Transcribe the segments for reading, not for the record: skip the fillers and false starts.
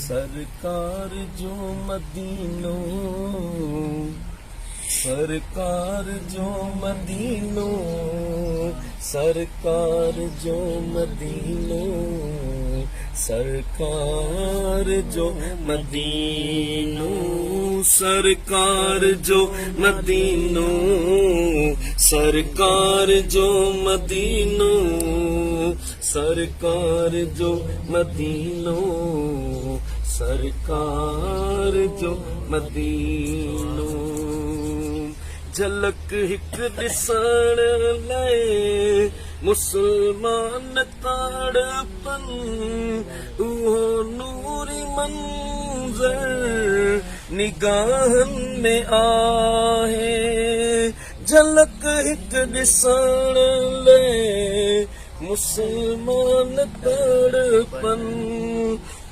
सरकार जो मदीनो, सरकार जो मदीनो, सरकार जो मदीनो, सरकार जो मदीनो, सरकार जो मदीनो, सरकार जो मदीनो, सरकार जो मदीनो, सरकार जो मदीनो। झलक हिक ॾिसण लाइ मुसलमान ताड़पन, उहो नूरी मंज़र निगाहनि में आहे। झलक हिक ॾिसण लाइ मुसलमान ताड़पन,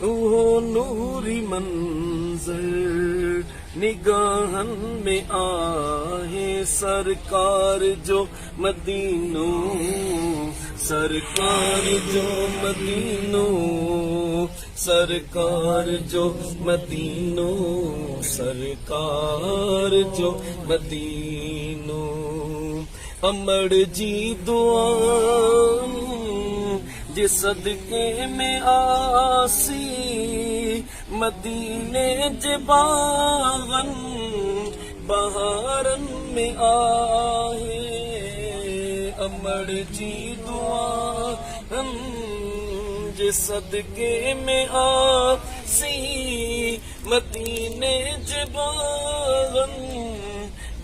उहो नूरी मंज़र निगाहनि में आहे। सरकार जो मदीनो, सरकार जो मदीनो, सरकार जो मदीनो, सरकार जो मदीनो। अमड़ जी दुआ जे सदके में आसी, मदीने जे बागन बहारन में आहे। अमड़ जी दुआ जे सदके में आसी, मदीने जे बागन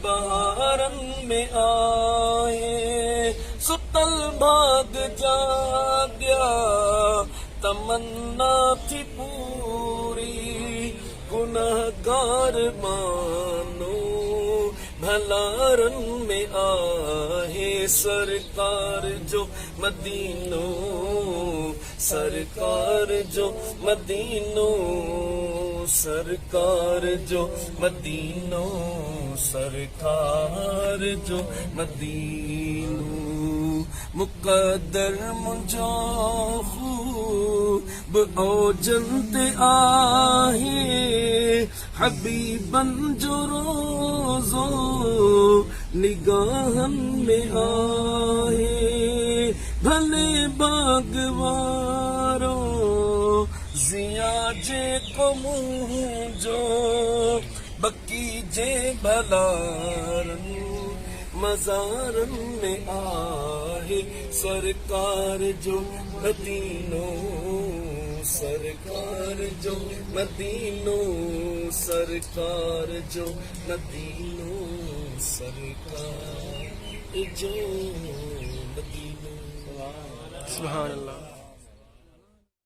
बहारन में आहे। सुतल भाग जाग्या, तमन्ना थी पूरी, गुनहगार मानो भलारन में आहे। सरकार जो मदीनो, सरकार जो मदीनो, सरकार जो मदीनो, सरकार जो मदीनो। मुक़द्दर मुंहिंजो ख़ूब औजन ते आहे, हबीबन जो रोज़ो निगाहनि में आहे। भले बागवारो ज़िया जे को मुंहिंजो, बकी जे भलारन मज़ारन में आहे। सरकार जो मदीनो, सरकार जो मदीनो, सरकार जो मदीनो, सरकार जो मदीनो। सुभान अल्लाह।